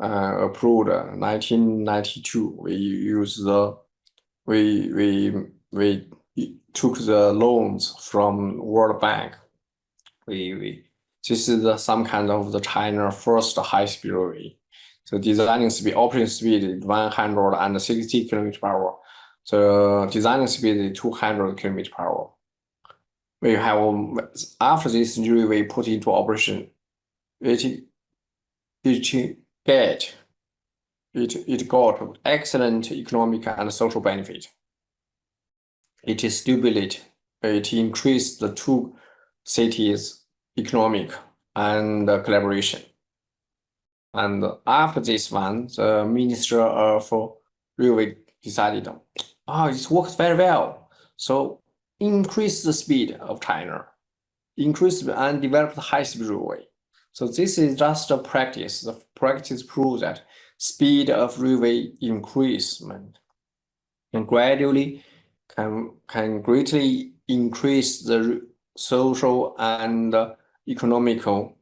approved 1992. We took the loans from World Bank. This is some kind of the China first high-speed railway. So designing speed, operating speed is 160 km per hour. The designing speed is 200 km per hour. We have after this railway put into operation, it got excellent economic and social benefit. It stimulated, it increased the two cities' economic and collaboration. And after this one, the Minister of Railway decided, it works very well. So increase the speed of China, increase and develop the high-speed railway. So this is just a practice. The practice proves that speed of railway increasement can gradually can greatly increase the social and economical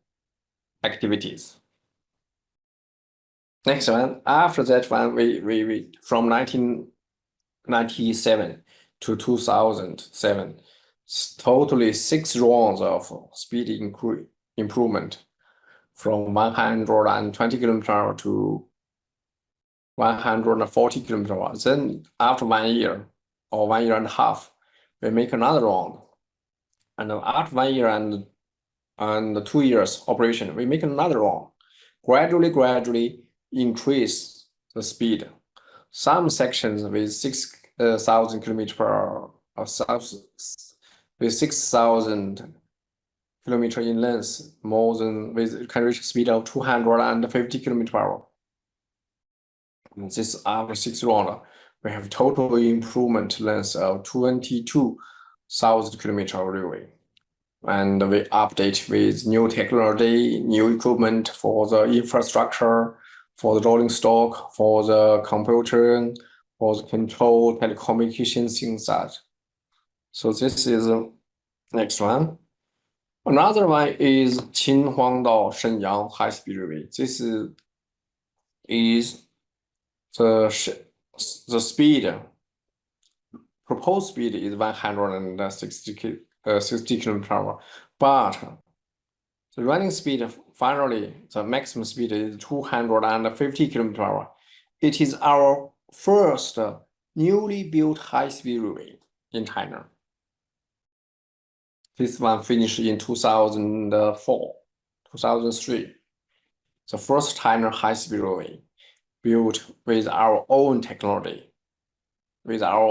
activities. Next one, after that one, we from 1997 to 2007, totally 6 rounds of speed improvement from 120 km/h to 140 km/h. Then after 1 year or 1 year and a half, we make another round. And after 1 year and 2 years operation, we make another round. Gradually increase the speed. Some sections with 6,000 km per hour, with 6,000 km in length, can reach speed of 250 km per hour. And this after 6 rounds, we have total improvement length of 22,000 km railway. And we update with new technology, new equipment for the infrastructure, for the rolling stock, for the computer, for the control, telecommunications, things that. So this is the next one. Another one is Qinhuangdao Shenyang high-speed railway. This is the speed. Proposed speed is 160 km/h, but the running speed finally the maximum speed is 250 km/h. It is our first newly built high-speed railway in China. This one finished in 2004, 2003. The first China high-speed railway built with our own technology, with our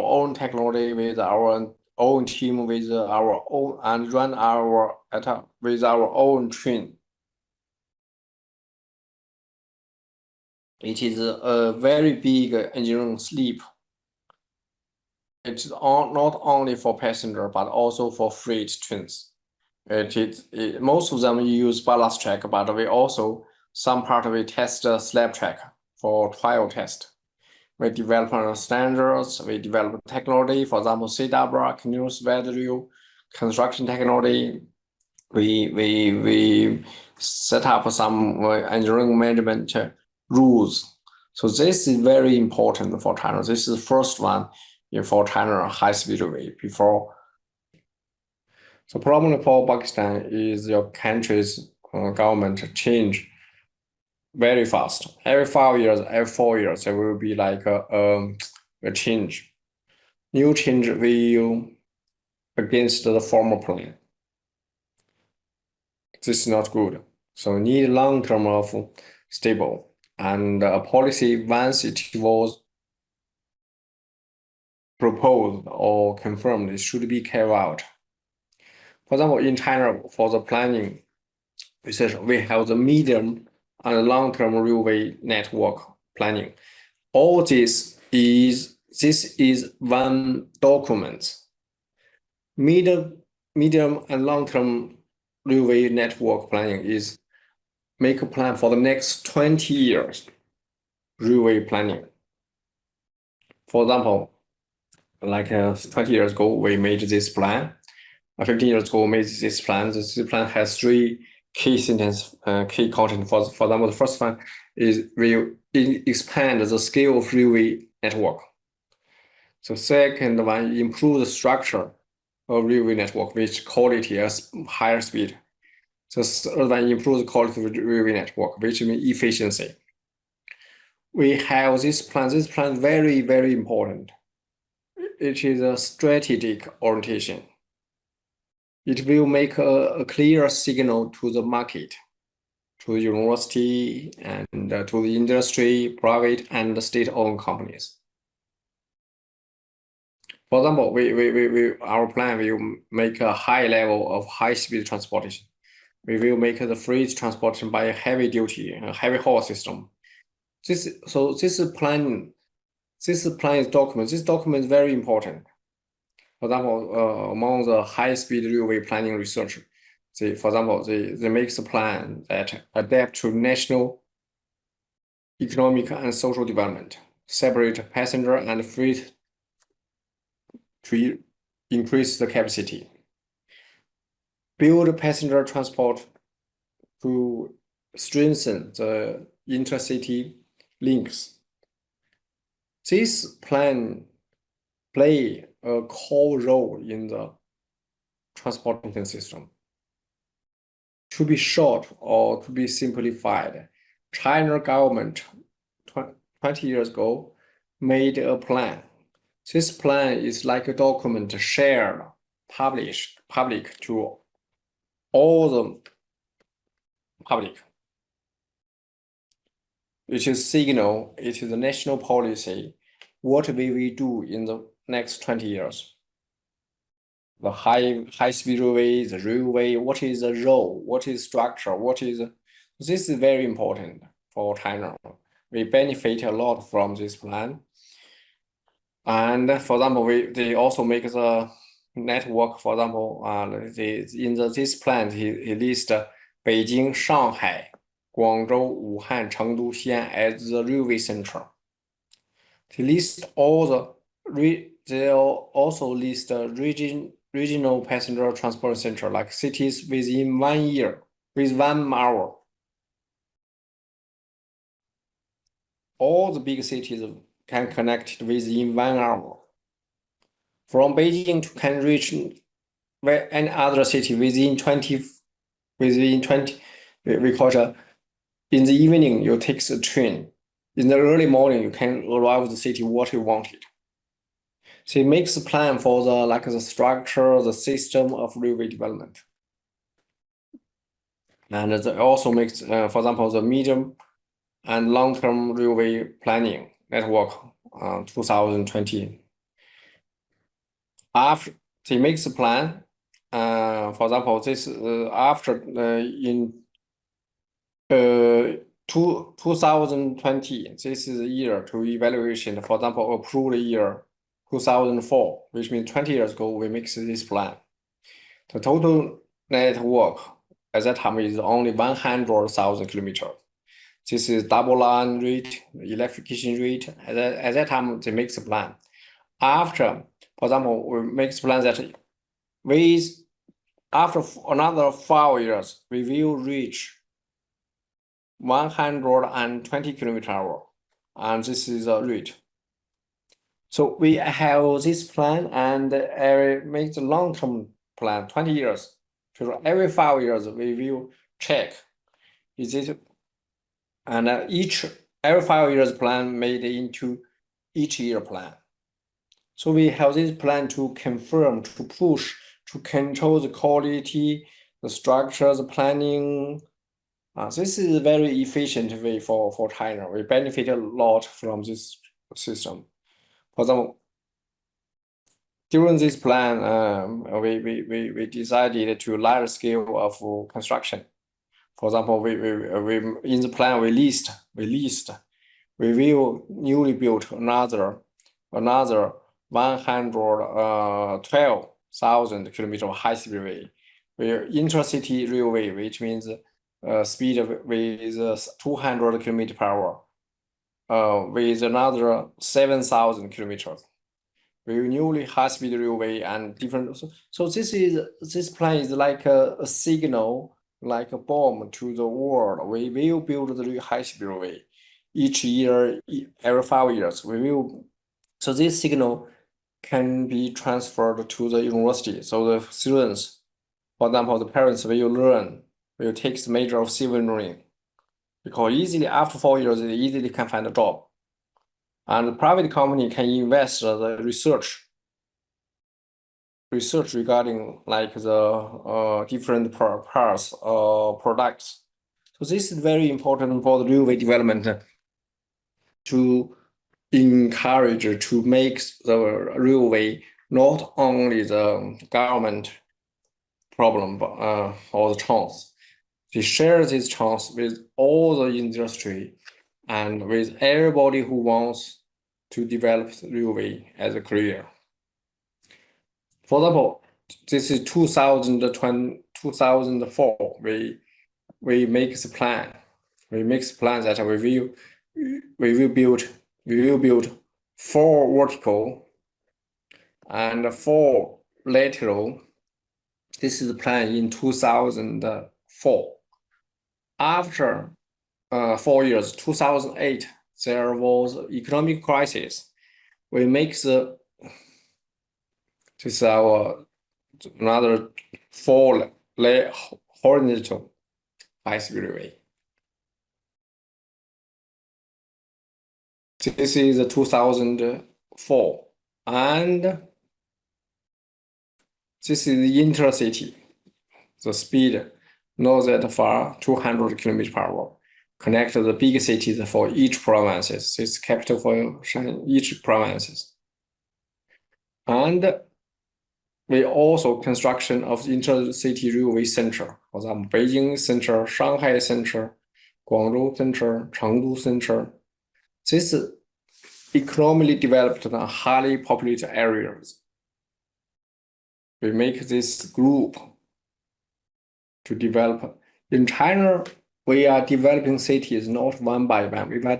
own team, with our own, and run with our own train. It is a very big engineering leap. It's not only for passenger but also for freight trains. Most of them use ballast track, but we also some part we test slab track for trial test. We develop standards, we develop technology, for example, CW, continuous value, construction technology. We set up some engineering management rules. So this is very important for China. This is the first one for China high-speed railway before. So problem for Pakistan is your country's government change very fast. Every 5 years, every 4 years, there will be like a change. New change will against the former plan. This is not good. So need long term of stable and a policy once it was proposed or confirmed, it should be carried out. For example, in China, for the planning research, we have the medium and long-term railway network planning. All this is one document. Medium and long-term railway network planning is make a plan for the next 20 years railway planning. For example, like 20 years ago, we made this plan. 15 years ago, we made this plan. This plan has 3 key sentence, key content. For example, the first one will expand the scale of railway network. So second one, improve the structure of railway network, which quality as higher speed. So third one, improve the quality of the railway network, which means efficiency. We have this plan. This plan is very, very important. It is a strategic orientation. It will make a clear signal to the market, to the university, and to the industry, private and state-owned companies. For example, our plan will make a high level of high-speed transportation. We will make the freight transportation by heavy duty, heavy haul system. This plan is document. This document is very important. For example, among the high-speed railway planning research, for example, they make a plan that adapt to national economic and social development, separate passenger and freight to increase the capacity, build passenger transport to strengthen the intercity links. This plan play a core role in the transportation system. To be short or to be simplified, China government 20 years ago made a plan. This plan is like a document shared, public to all the public. It is signal, it is a national policy. What will we do in the next 20 years? The high-speed railway, the railway, what is the role, what is structure, this is very important for China. We benefit a lot from this plan. And for example, they also make the network, for example, this plan, he lists Beijing, Shanghai, Guangzhou, Wuhan, Chengdu, Xi'an as the railway center. They list they also list regional passenger transport center, like cities within 1 year, with 1 hour. All the big cities can connect within 1 hour. From Beijing to can reach any other city within 20, we call it, in the evening, you take the train. In the early morning, you can arrive the city what you wanted. So it makes a plan for the structure, the system of railway development. And it also makes, for example, the medium and long-term railway planning network 2020. After they make the plan, for example, this after in 2020, this is a year to evaluation. For example, approved year 2004, which means 20 years ago we make this plan. The total network at that time is only 100,000 kilometers. This is double line rate, electrification rate. At that time, they make the plan. After, for example, we make the plan that after another 5 years, we will reach 120 km/h, and this is a rate. So we have this plan, and make the long-term plan, 20 years. So every 5 years, we will check, is it, and every 5 years plan made into each year plan. So we have this plan to confirm, to push, to control the quality, the structure, the planning. This is a very efficient way for China. We benefit a lot from this system. For example, during this plan, we decided to large scale of construction. For example, in the plan we will newly build another 112,000 kilometer high-speed railway, intercity railway, which means speed with 200 km/h, with another 7,000 kilometers. We newly high-speed railway and different. So this plan is like a signal, like a bomb to the world. We will build the high-speed railway. each year, every 5 years, we will. So this signal can be transferred to the university. So the students, for example, the parents will take the major of civil engineering, because easily after 4 years, they easily can find a job. And the private company can invest the research regarding like the different parts or products. So this is very important for the railway development to encourage to make the railway not only the government problem or the chance. They share this chance with all the industry and with everybody who wants to develop the railway as a career. For example, this is 2004. We make the plan. We make the plan that we will build 4 vertical and 4 lateral. This is the plan in 2004. After 4 years, 2008, there was economic crisis. We make this is our another 4 horizontal high-speed railway. This is 2004, and this is the intercity. The speed not that far, 200 km/h. Connect the big cities for each provinces. This is capital for each provinces. And we also construction of the intercity railway center. For example, Beijing Center, Shanghai Center, Guangzhou Center, Chengdu Center. This is economically developed and highly populated areas. We make this group to develop. In China, we are developing cities not one by one. We are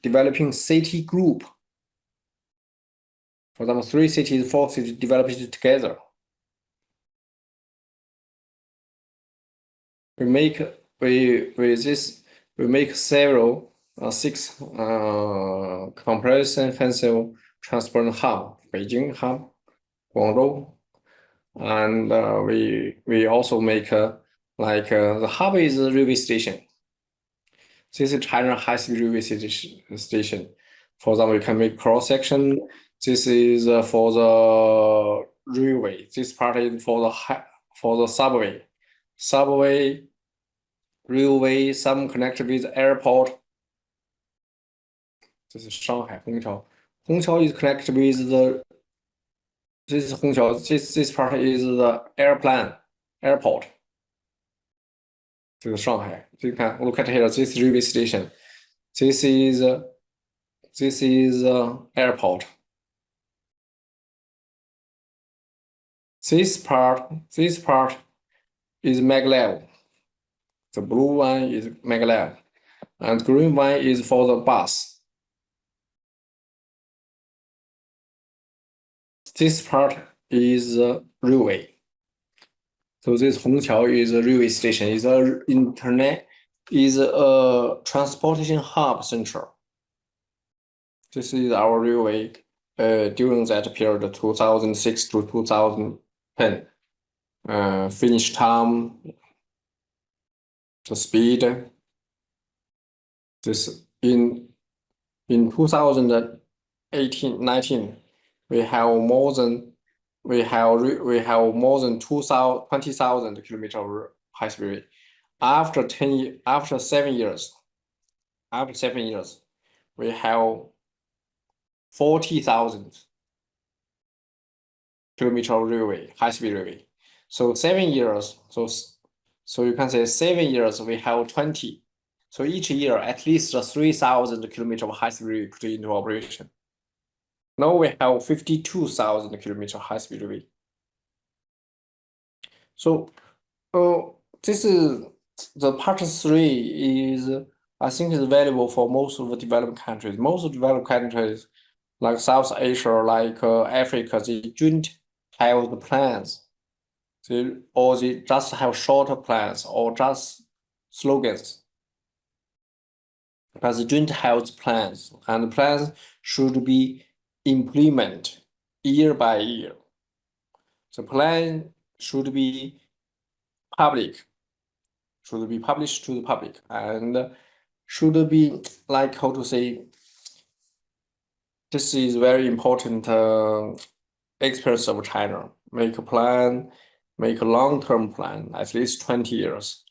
developing city group. For example, 3 cities, 4 cities developed together. We make several 6 comprehensive transport hub, Beijing hub, Guangzhou, and we also make the hub is a railway station. This is China high-speed railway station. For example, we can make cross section. This is for the railway. This part is for the subway. Subway, railway, some connected with airport. This is Shanghai Hongqiao. Hongqiao is connected with the. This is Hongqiao. This part is the airport. This is Shanghai. You can look at here. This is railway station. This is airport. This part is maglev. The blue one is maglev, and green one is for the bus. This part is railway. So this Hongqiao is a railway station. Is a transportation hub center. This is our railway during that period, 2006 to 2010. Finish time, the speed. This in 2018-19, we have more than 20,000 kilometer high speed. After 7 years, we have 40,000 kilometer railway, high speed railway. So 7 years. So you can say 7 years we have 20. So each year at least 3,000 kilometer of high speed railway put into operation. Now we have 52,000 kilometer high speed railway. So this is the part 3 is I think is valuable for most of the developed countries. Most developed countries like South Asia, like Africa, they don't have the plans. They just have shorter plans or just slogans. but they don't have the plans, and the plans should be implemented year by year. The plan should be public, should be published to the public, and should be like how to say. This is very important experience of China. Make a plan, make a long-term plan, at least 20 years.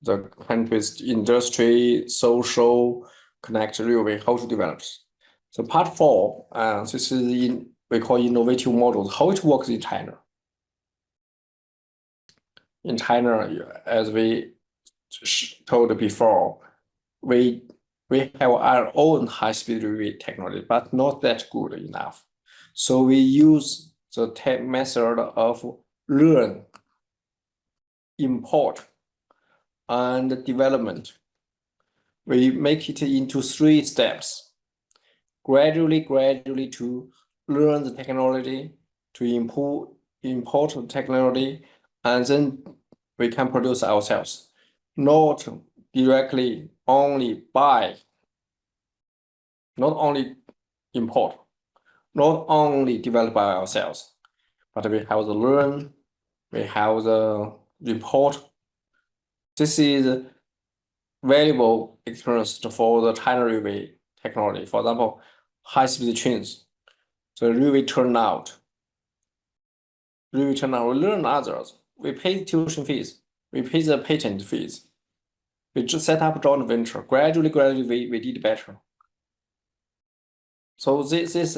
The country's industry, social, connect railway, how to develop. So part four, this is we call innovative models, how it works in China. In China, as we told before, we have our own high-speed railway technology, but not that good enough. So we use the method of learn, import, and development. We make it into 3 steps. Gradually to learn the technology, to import the technology, and then we can produce ourselves. Not directly only buy, not only import, not only develop by ourselves, but we have the learn, we have the report. This is valuable experience for the China railway technology. For example, high-speed trains, the railway turnout. We learn others. We pay the tuition fees. We pay the patent fees. We just set up joint venture. Gradually, we did better. So this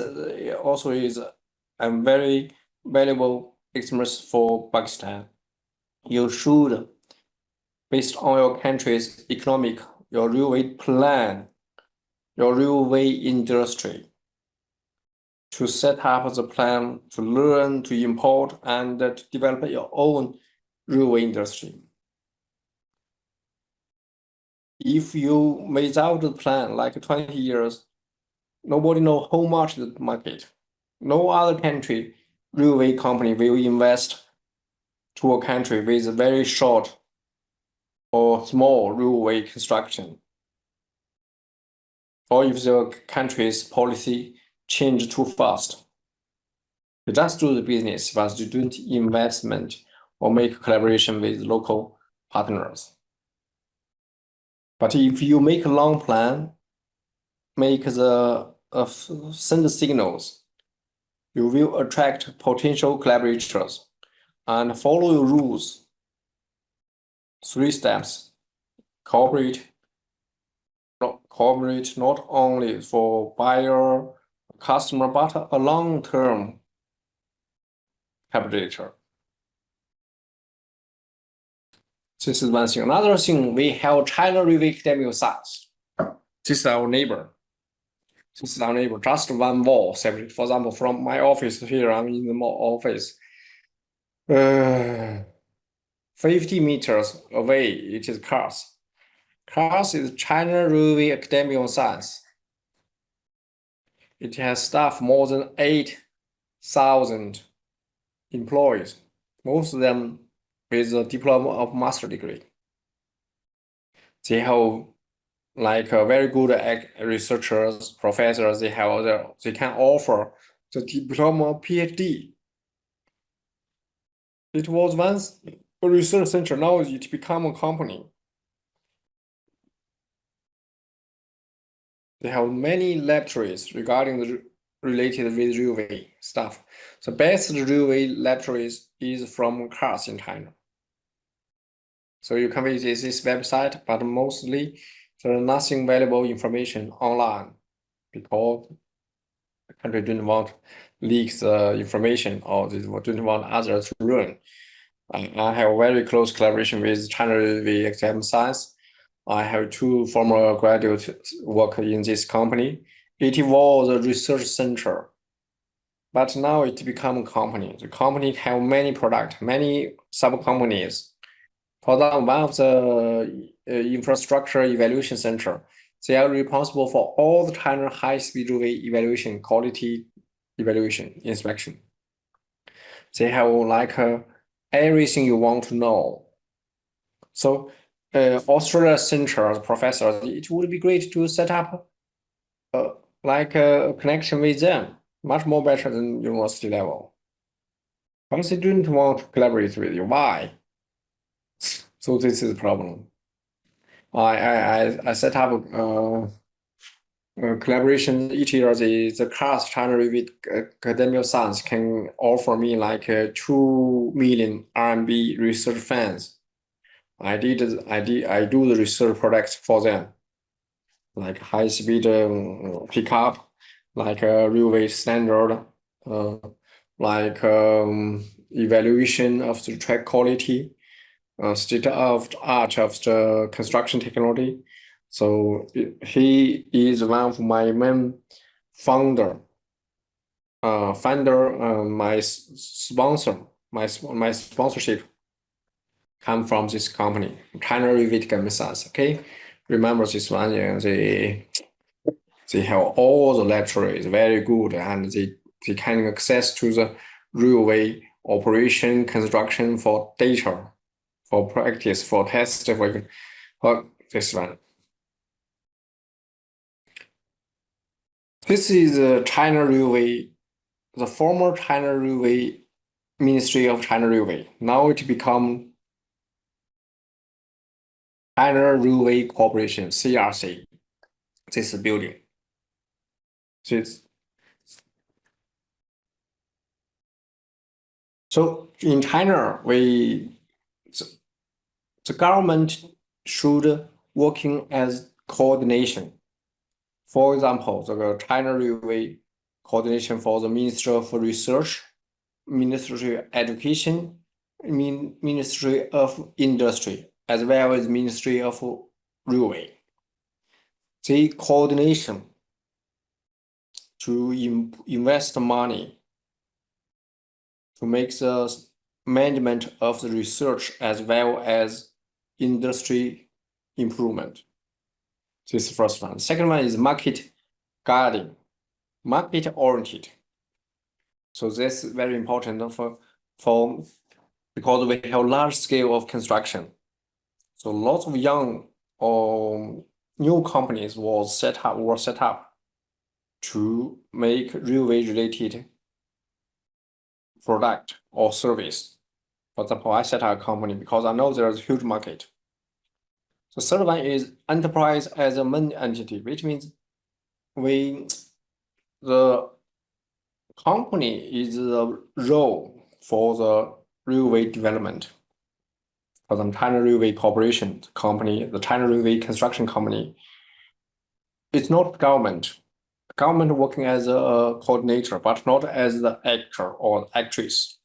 also is a very valuable experience for Pakistan. You should, based on your country's economic, your railway plan, your railway industry, to set up the plan, to learn, to import, and to develop your own railway industry. If you without the plan, like 20 years, nobody know how much the market. No other country railway company will invest to a country with a very short or small railway construction. Or if the country's policy change too fast. They just do the business, but they don't investment or make collaboration with local partners. But if you make a long plan, make send signals, you will attract potential collaborators and follow your rules. 3 steps: cooperate not only for buyer, customer, but a long-term collaborator. This is one thing. Another thing, we have China Railway Academy of Science. This is our neighbor. This is our neighbor, just one wall separate. For example, from my office here, I'm in the office. 50 meters away, it is CARS. CARS is China Railway Academy of Science. It has staff more than 8,000 employees, most of them with a diploma of master degree. They have like very good researchers, professors. They can offer the diploma PhD. It was once a research center, now it become a company. They have many laboratories regarding the related with railway stuff. The best railway laboratories is from CARS in China. So you can visit this website, but mostly there is nothing valuable information online because the country didn't want leak the information or they didn't want others to learn. I have very close collaboration with China Railway Academy of Science. I have 2 former graduates work in this company. It was a research center, but now it become a company. The company have many products, many sub-companies. For example, one of the infrastructure evaluation center, they are responsible for all the China high-speed railway evaluation, quality evaluation, inspection. They have like everything you want to know. So Australia Center professors, it would be great to set up uh, like a connection with them, much more better than university level. But they don't want to collaborate with you. Why? So this is the problem. I set up collaboration each year. The class China with academic science can offer me like 2 million RMB research funds. I do the research projects for them, like high speed pickup, like railway standard, uh, like evaluation of the track quality, state of the art of the construction technology. So he is one of my main founder, my sponsor, my sponsorship come from this company, China Revit Science. Okay, remember this one? Yeah, they have all the laboratories very good, and they can access to the railway operation construction for data, for practice, for test, for this one. This is China Railway, the former China Railway Ministry of China Railway. Now it become China Railway Corporation, CRC. This building. This, so in China, the government should working as coordination. For example, the China Railway coordination for the Ministry of Research, Ministry of Education, Ministry of Industry, as well as Ministry of Railway. The coordination to invest money to make the management of the research as well as industry improvement. This is the first one. Second one is market guarding, market oriented. So this is very important for because we have large scale of construction. So lots of young or new companies were set up to make railway related product or service. For example, I set up a company because I know there's a huge market. The third one is enterprise as a main entity, which means the company is the role for the railway development. For the China Railway Corporation company, the China Railway Construction Company, it's not government. Government working as a coordinator, but not as the actor or actress.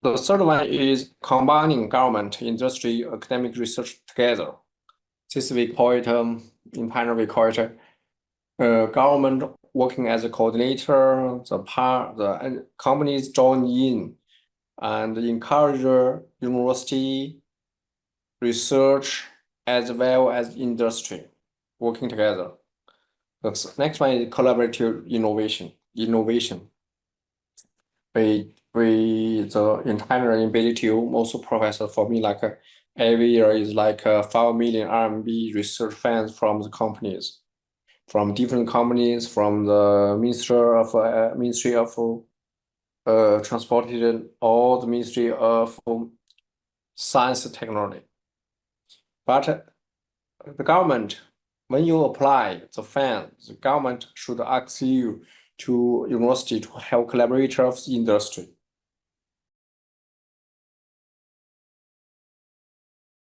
The third one is combining government, industry, academic research together. This we call it, in China we call it government working as a coordinator, the companies join in and encourage university research as well as industry working together. The next one is collaborative innovation. In China in BGTU, most professor for me like every year is like 5 million RMB research funds from the companies, from different companies, from the Ministry of Transportation or the Ministry of Science and Technology. But the government, when you apply the funds, the government should ask you to university to have collaborator of the industry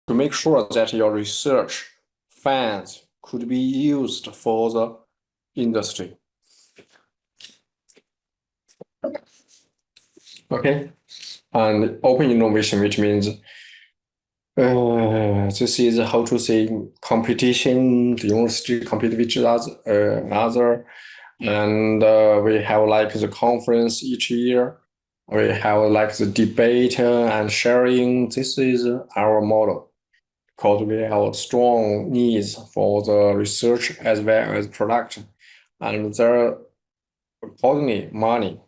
to make sure that your research funds could be used for the industry. Okay, and open innovation, which means this is how to say competition. The university compete with other, and we have like the conference each year. We have like the debate and sharing. This is our model because we have strong needs for the research as well as production, and there accordingly money.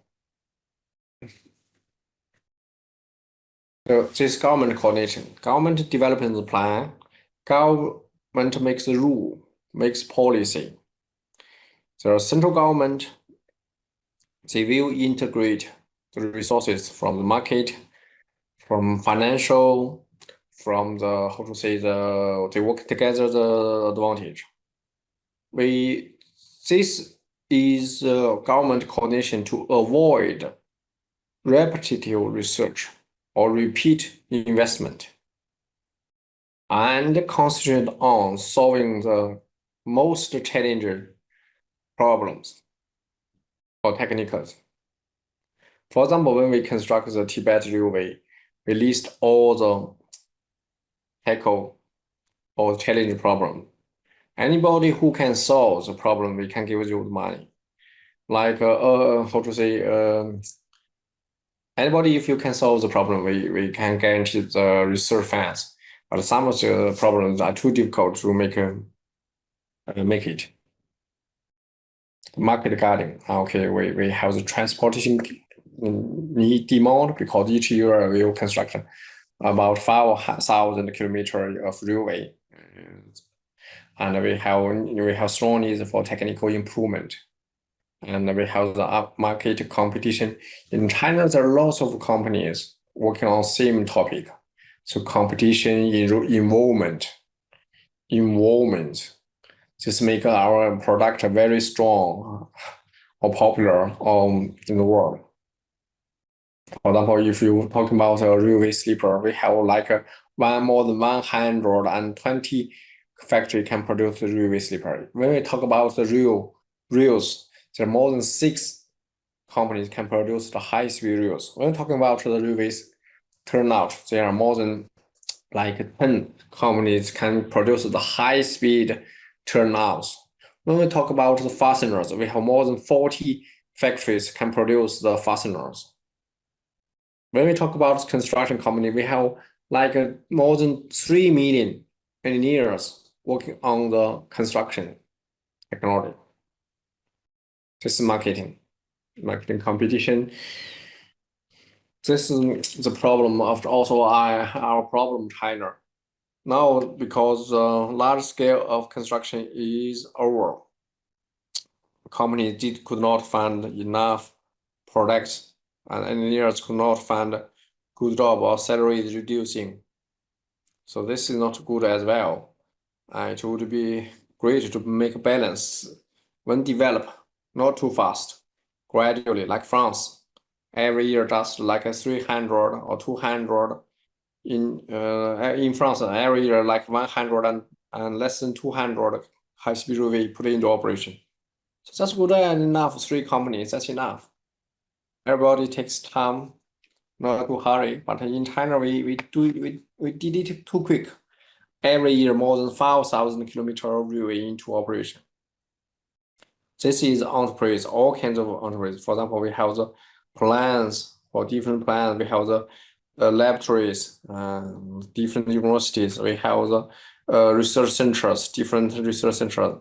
So this government coordination, government developing the plan, government makes the rule, makes policy. The central government, they will integrate the resources from the market, from financial, from the, how to say, they work together the advantage. This is government coordination to avoid repetitive research or repeat investment and concentrate on solving the most challenging problems or technicals. For example, when we construct the Tibet Railway, we list all the tackle or challenge problem. Anybody who can solve the problem, we can give you the money. Like how to say, anybody if you can solve the problem, we can guarantee the research funds. But some of the problems are too difficult to make it. Market guarding. Okay, we have the transportation need demand because each year we will construct about 5,000 kilometers of railway, and we have strong needs for technical improvement, and we have the market competition. In China, there are lots of companies working on same topic, so competition involvement. This make our product very strong or popular in the world. For example, if you talking about a railway sleeper, we have like more than 120 factory can produce the railway sleeper. When we talk about the rails, there are more than 6 companies can produce the high-speed rails. When we're talking about the railways turnout, there are more than like 10 companies can produce the high-speed turnouts. When we talk about the fasteners, we have more than 40 factories can produce the fasteners. When we talk about construction company, we have like more than 3 million engineers working on the construction technology. This is marketing competition. This is the problem of also our problem China. Now, because large scale of construction is over, companies could not find enough products, and engineers could not find good job or salary is reducing. So this is not good as well. It would be great to make a balance when develop, not too fast, gradually, like France. Every year just like a 300 or 200 in France, every year like 100 and less than 200 high-speed railway put into operation. So that's good enough. 3 companies, that's enough. Everybody takes time, not to hurry. But in China, we did it too quick. Every year, more than 5,000 kilometers of railway into operation. This is enterprise, all kinds of enterprise. For example, we have the plans for different plans. We have the laboratories, different universities. We have the research centers, different research centers.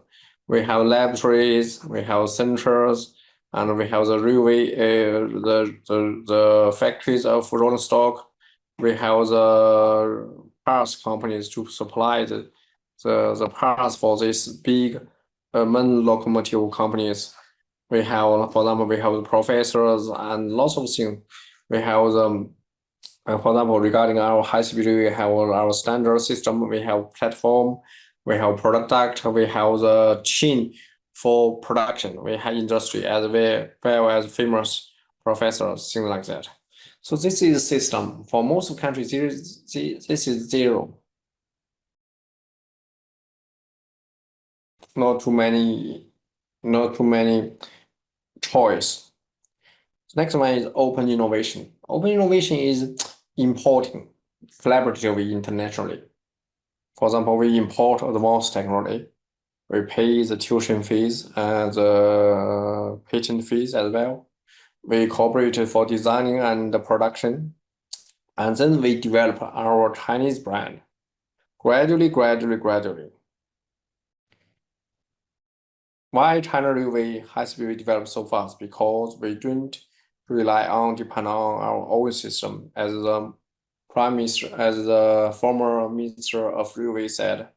We have laboratories, we have centers, and we have the railway, the factories of rolling stock. We have the parts companies to supply the parts for this big main locomotive companies. We have, for example, we have the professors and lots of things. We have the, for example, regarding our high-speed, we have our standard system. We have platform. We have product. We have the chain for production. We have industry as well as famous professors, things like that. So this is a system. For most countries, this is zero. Not too many choice. Next one is open innovation. Open innovation is importing collaboratively internationally. For example, we import advanced technology. We pay the tuition fees and the patent fees as well. We cooperate for designing and production. And then we develop our Chinese brand. Gradually. Why China Railway high-speed developed so fast? Because we don't depend on our own system as Prime Minister, as the former Minister of Railway said,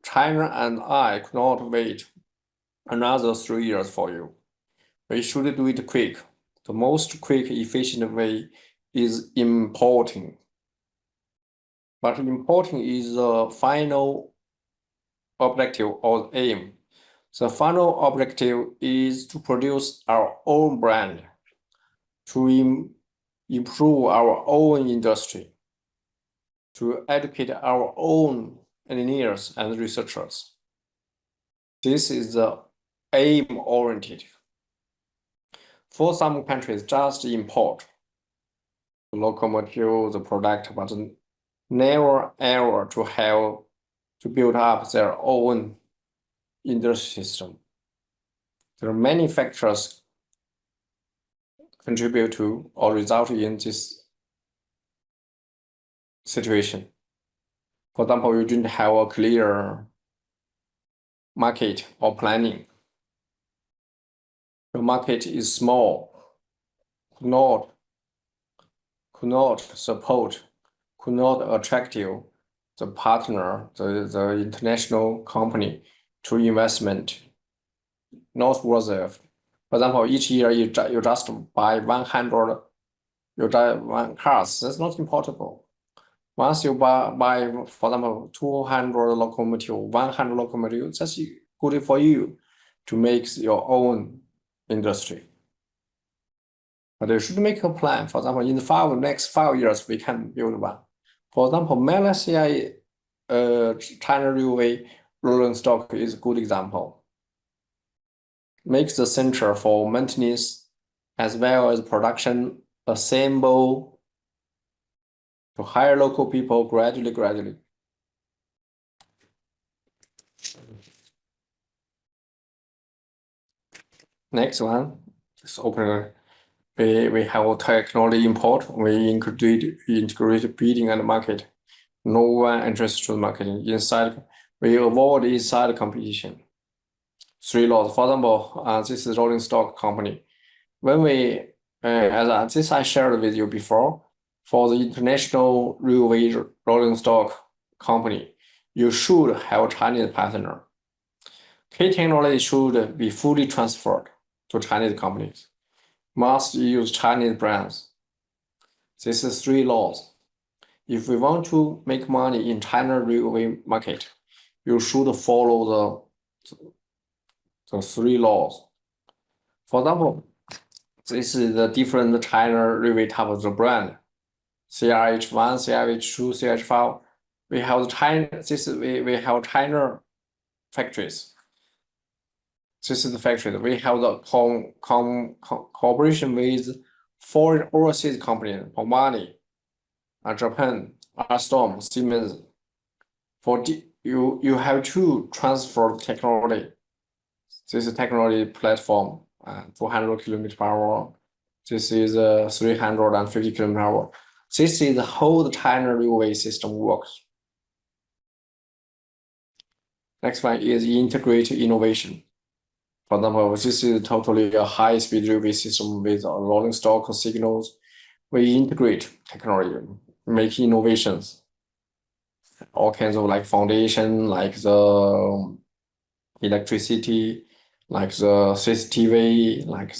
China and I could not wait another 3 years for you. We should do it quick. The most quick, efficient way is importing. But importing is the final objective or aim. The final objective is to produce our own brand, to improve our own industry, to educate our own engineers and researchers. This is the aim-oriented. For some countries, just import the locomotive, the product, but never ever to have to build up their own industry system. There are many factors contribute to or result in this situation. For example, you didn't have a clear market or planning. The market is small, could not support, could not attractive the partner, the international company to investment, not worth it. For example, each year you just buy 100, you drive 1 cars, that's not importable. Once you buy, for example, 200 locomotive, 100 locomotive, that's good for you to make your own industry. But you should make a plan. For example, in the next 5 years, we can build one. For example, Malaysia, China Railway rolling stock is a good example. Makes the center for maintenance as well as production, assemble, to hire local people gradually. Next one is open. We have technology import. We integrate bidding and market. No one enters to the market inside. We avoid inside competition. 3 laws. For example, this is rolling stock company. When we, as this I shared with you before, for the international railway rolling stock company, you should have a Chinese partner. Key technology should be fully transferred to Chinese companies. Must use Chinese brands. This is 3 laws. If we want to make money in China railway market, you should follow the 3 laws. For example, this is the different China railway type of the brand. CRH1, CRH2, CRH5. We have China. We have China factories. This is the factory. We have the cooperation with foreign overseas companies, Pomani, Japan, Alstom, Siemens. You have to transfer technology. This is technology platform, 200 km/h. This is 350 km/h. This is how the China railway system works. Next one is integrate innovation. For example, this is totally a high-speed railway system with rolling stock signals. We integrate technology, make innovations, all kinds of like foundation, like the electricity, like the CCTV, like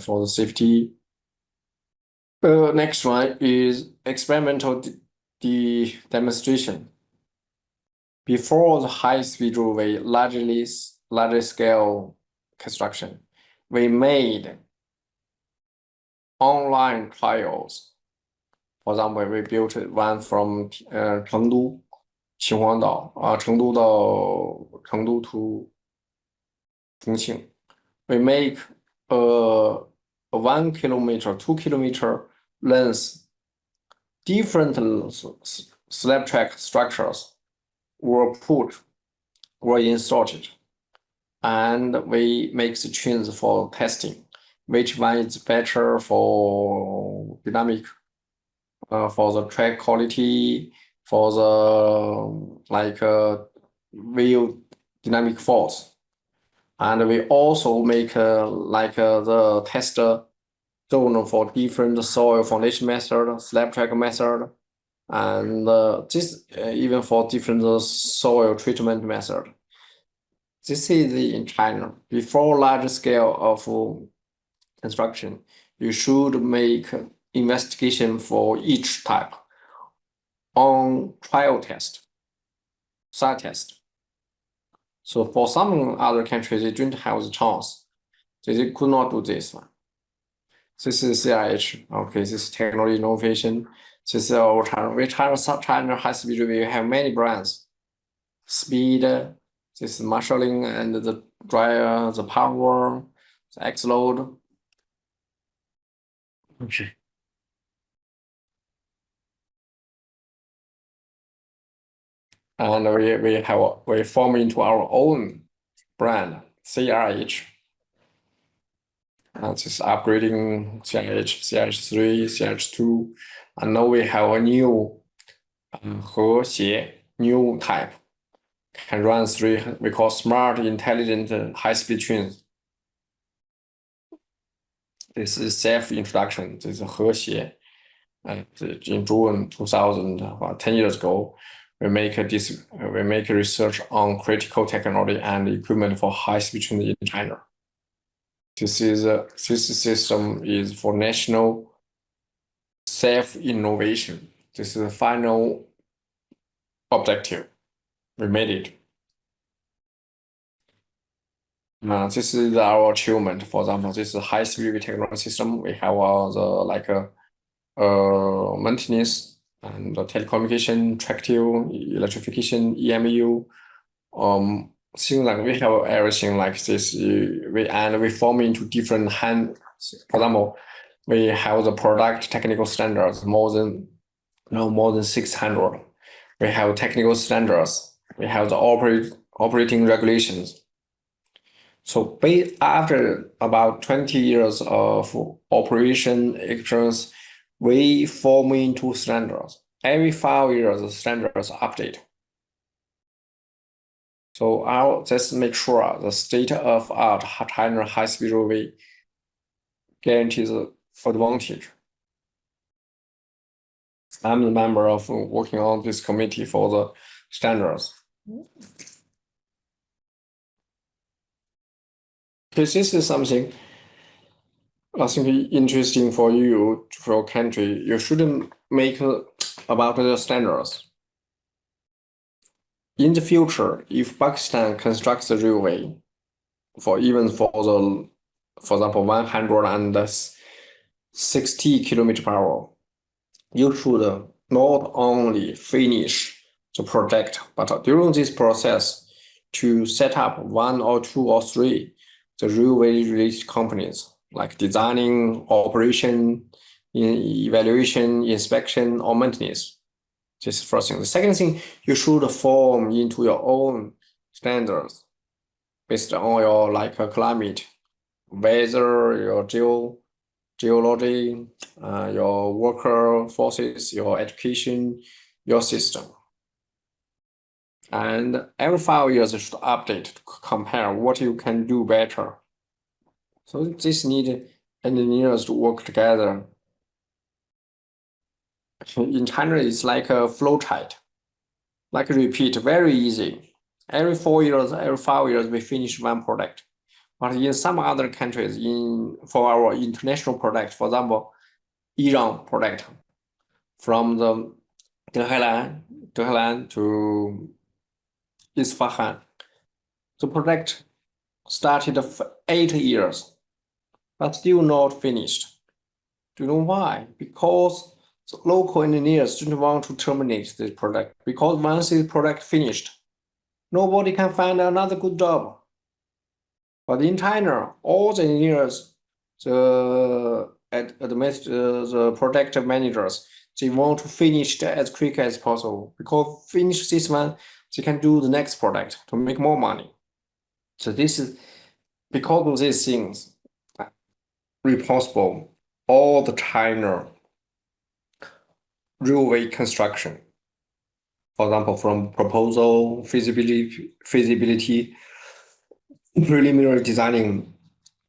for the safety. Next one is experimental demonstration. Before the high-speed railway, large scale construction, we made online trials. For example, we built one from Chengdu, Qinhuangdao, Chengdu to Chongqing. We make a 1 kilometer, 2 kilometer length, different slab track structures were installed, and we make the trains for testing, which one is better for dynamic, for the track quality, for the wheel dynamic force. And we also make the zone for different soil foundation method, slab track method, and this even for different soil treatment method. This is in China. Before large scale of construction, you should make investigation for each type on trial test, site test. So for some other countries, they don't have the chance. They could not do this one. This is CRH. Okay, this is technology innovation. This is our China. China high-speed railway have many brands. Speed, this is marshalling and the dryer, the power, the X load. Okay. And we form into our own brand, CRH. And this is upgrading CRH, CRH3, CRH2. And now we have a new 和谐 new type. Can run three, we call smart, intelligent, high-speed trains. This is self-introduction. This is 和谐. In June 2000, about 10 years ago, we make research on critical technology and equipment for high-speed trains in China. This system is for national self-innovation. This is the final objective. We made it. This is our achievement. For example, this is high-speed technology system. We have the maintenance and the telecommunication, tractive, electrification, EMU. Things like we have everything like this. We form into different hand. For example, we have the product technical standards more than 600. We have technical standards. We have the operating regulations. So after about 20 years of operation experience, we form into standards. Every 5 years, the standards update. So let's make sure the state-of-art China high-speed railway guarantees advantage. I'm the member of working on this committee for the standards. Because this is something I think interesting for you, for your country. You shouldn't make about the standards. In the future, if Pakistan constructs a railway for example 160 km/h, you should not only finish the project, but during this process to set up 1 or 2 or 3 the railway-related companies like designing, operation, evaluation, inspection, or maintenance. This is the first thing. The second thing, you should form into your own standards based on your climate, weather, your geology, your worker forces, your education, your system. And every 5 years you should update to compare what you can do better. So this need engineers to work together. In China, it's like a flow chart. Like repeat, very easy. Every 4 years, every 5 years, we finish one product. But in some other countries, for our international product, for example, Iran product, from the Tehran to Isfahan, the project started for 8 years, but still not finished. Do you know why? Because the local engineers didn't want to terminate this project, because once this project finished, nobody can find another good job. But in China, all the engineers, the project managers, they want to finish it as quick as possible, because finish this one, they can do the next product to make more money. So this is because of these things responsible all the China railway construction. For example, from proposal, feasibility, preliminary designing,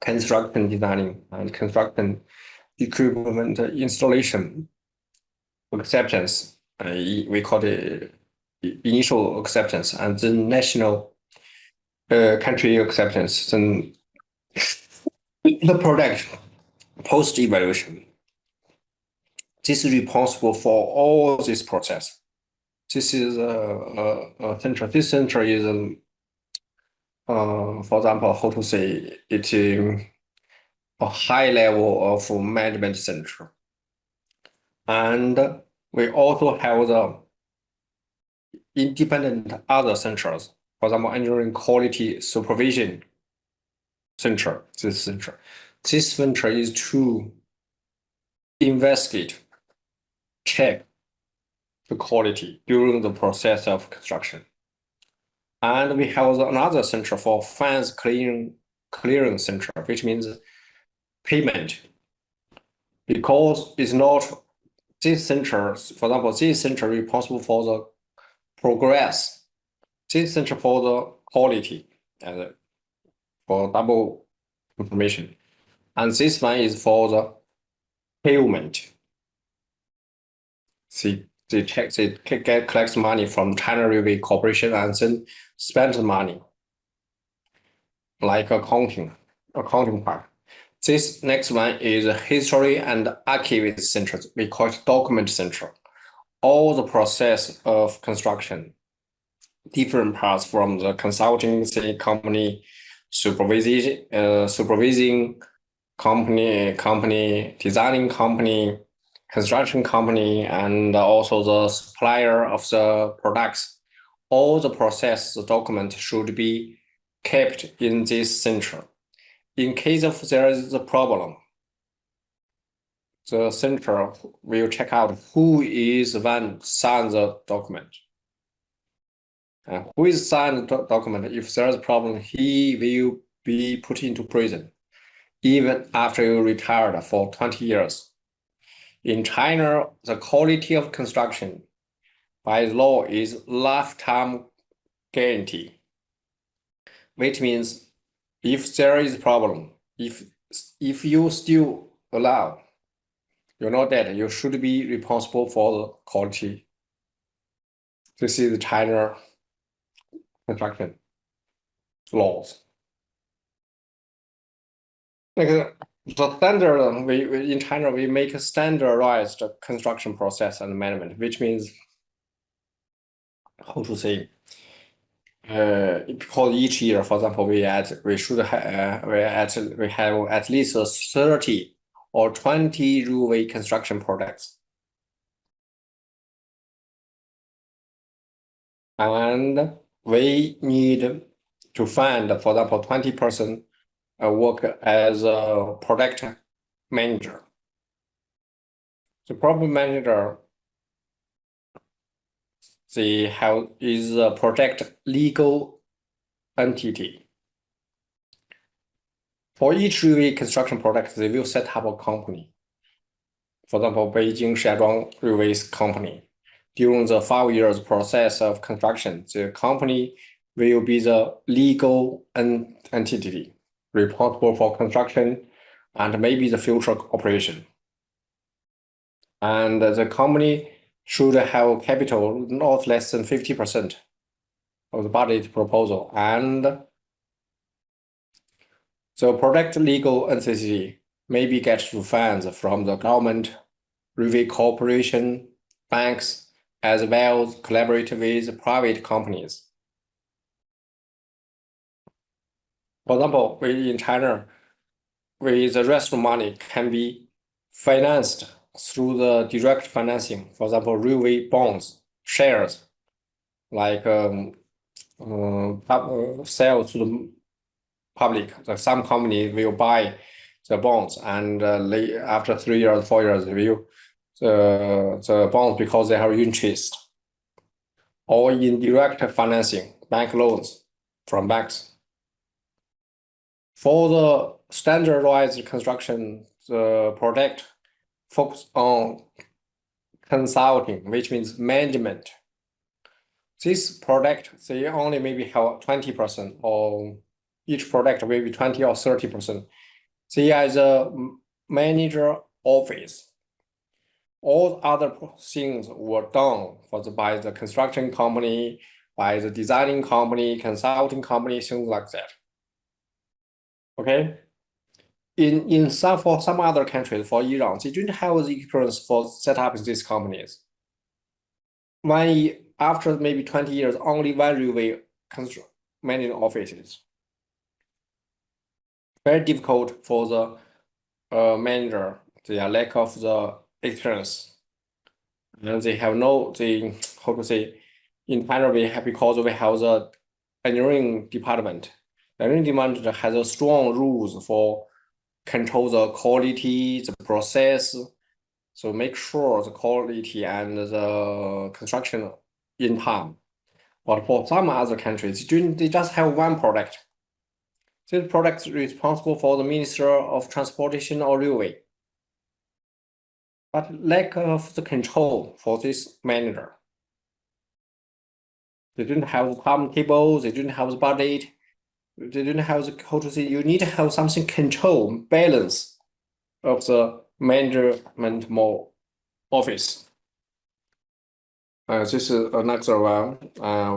construction designing, and construction equipment installation acceptance. We call it initial acceptance, and then national country acceptance. Then the product post evaluation. This is responsible for all this process. This is a center. This center is, for example, how to say it, a high level of management center. And we also have the independent other centers. For example, engineering quality supervision center. This center. This center is to investigate, check the quality during the process of construction. And we have another center for funds clearing center, which means payment. Because it's not this center, for example, this center responsible for the progress, this center for the quality and for double information. And this one is for the payment. See, they collect money from China Railway Corporation and then spend the money like accounting part. This next one is history and archive center. We call it document center. All the process of construction, different parts from the consulting company, supervising company, designing company, construction company, and also the supplier of the products. All the process document should be kept in this center. In case of there is a problem, the center will check out who is the one sign the document. And who is signed the document? If there is a problem, he will be put into prison, even after you retired for 20 years. In China, the quality of construction by law is lifetime guarantee, which means if there is a problem, if you still alive, you're not dead, you should be responsible for the quality. This is the China construction laws. Like the standard, we in China we make a standardized construction process and management, which means how to say. Because each year, for example, we have at least 30 or 20 railway construction projects. And we need to find, for example, 20 person work as a project manager. The project manager, is a project legal entity. For each railway construction project, they will set up a company. For example, Beijing Shenzhen Railways Company. During the 5 years process of construction, the company will be the legal entity responsible for construction and maybe the future operation. And the company should have capital not less than 50% of the budget proposal. And the project legal entity maybe get funds from the government, railway corporation, banks, as well as collaborate with private companies. For example, in China, the rest of money can be financed through the direct financing. For example, railway bonds, shares, like sell to the public. Some company will buy the bonds, and after 3 years, 4 years, they will the bonds because they have interest. Or in direct financing, bank loans from banks. For the standardized construction, the project focus on consulting, which means management. This project, they only maybe have 20%, or each project maybe 20 or 30%. They are the manager office. All other things were done by the construction company, by the designing company, consulting company, things like that. Okay. For some other countries, for Iran, they didn't have the experience for set up these companies. After maybe 20 years, only one railway manage offices. Very difficult for the manager. They are lack of the experience, and they have how to say, in China because we have the engineering department. The engineering department has a strong rules for control the quality, the process, so make sure the quality and the construction in time. But for some other countries, they just have one product. This product is responsible for the Minister of Transportation or Railway. But lack of the control for this manager. They didn't have the timetable, they didn't have the budget, they didn't have the, how to say, you need to have something control, balance of the management office. This is another one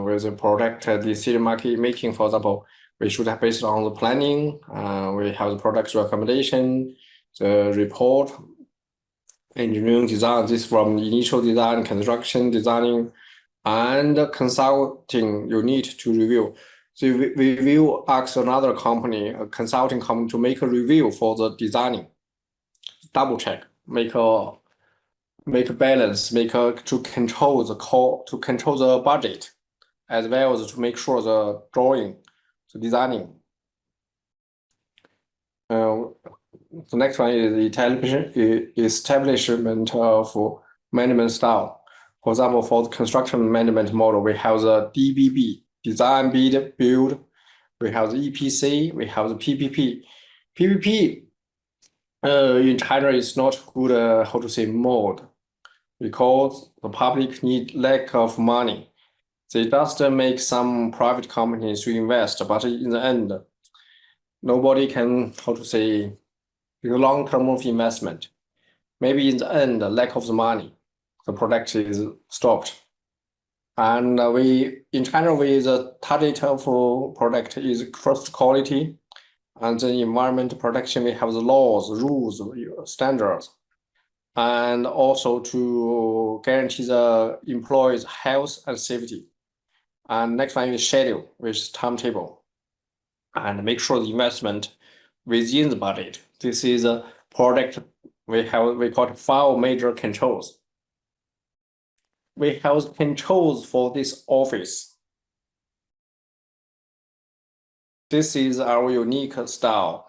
with the product decision making. For example, we should have based on the planning. We have the product recommendation, the report, engineering design. This from initial design, construction designing, and consulting. You need to review. So we will ask another company, a consulting company, to make a review for the designing, double check, make a balance, to control the budget, as well as to make sure the drawing, the designing. The next one is establishment of management style. For example, for the construction management model, we have the DBB, design, build. We have the EPC, we have the PPP. PPP in China is not good, how to say, mode, because the public need lack of money. They just make some private companies to invest, but in the end, nobody can, how to say, the long term of investment. Maybe in the end, the lack of the money, the product is stopped. And in China, the target of product is first quality, and the environment protection. We have the laws, rules, standards, and also to guarantee the employees' health and safety. And next one is schedule, which is timetable, and make sure the investment within the budget. This is a product we call it 5 major controls. We have controls for this office. This is our unique style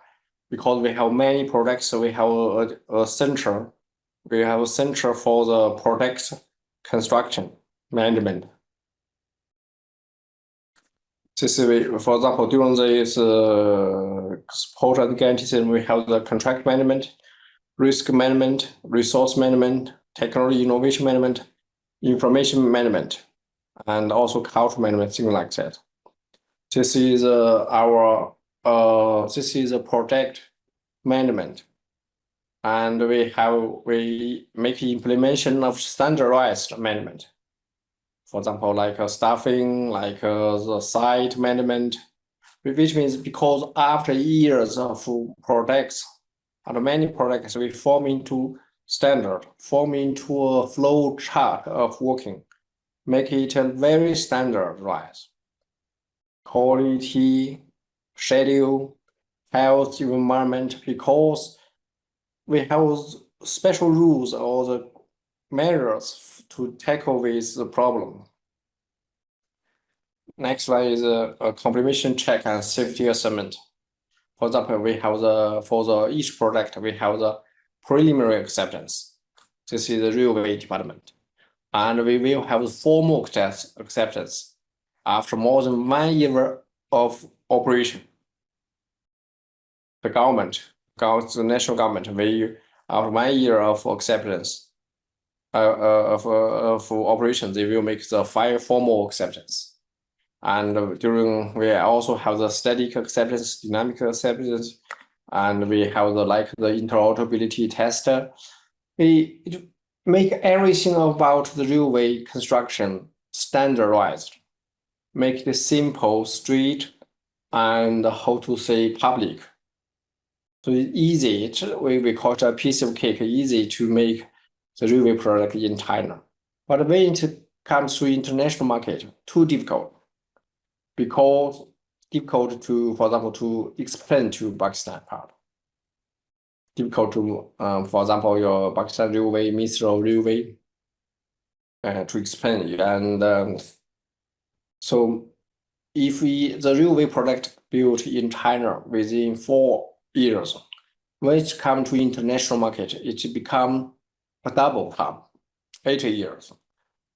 because we have many products. So we have a center. We have a center for the product construction management. This is, for example, during this support and guarantee system, we have the contract management, risk management, resource management, technology innovation management, information management, and also culture management, things like that. This is this is a project management, and we make implementation of standardized management. For example, like staffing, like the site management, which means because after years of products and many products, we form into standard, form into a flow chart of working, make it a very standardized. Quality, schedule, health, environment, because we have special rules or the measures to tackle with the problem. Next one is a completion check and safety assessment. For example, we have for each product, we have the preliminary acceptance. This is the railway department. And we will have formal acceptance after more than 1 year of operation. The government, the national government, after 1 year of acceptance of operation, they will make the formal acceptance. And we also have the static acceptance, dynamic acceptance, and we have the interoperability tester. We make everything about the railway construction standardized, make it simple, straight, and how to say public. So it's easy. We call it a piece of cake, easy to make the railway product in China. But when it comes to international market, too difficult, because difficult to, for example, to explain to Pakistan part. Difficult to, for example, your Pakistan railway, Misro railway, to explain. And so if the railway product built in China within 4 years, when it comes to international market, it become a double time, 8 years.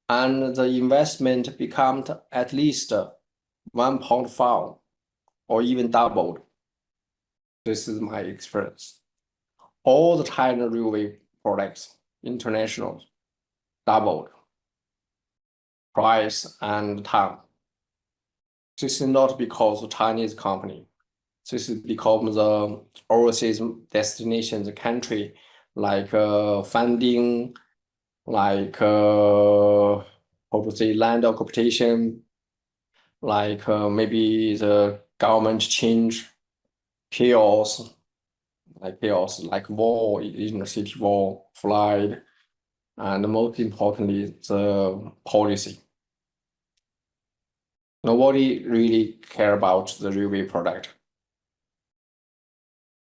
And the investment becomes at least 1.5 or even doubled. This is my experience. All the China railway products, international, doubled price and time. This is not because of Chinese company. This is because the overseas destination, the country, like funding, like how to say, land occupation, like maybe the government change, chaos, like war, inner city war, flood, and most importantly, the policy. Nobody really care about the railway product.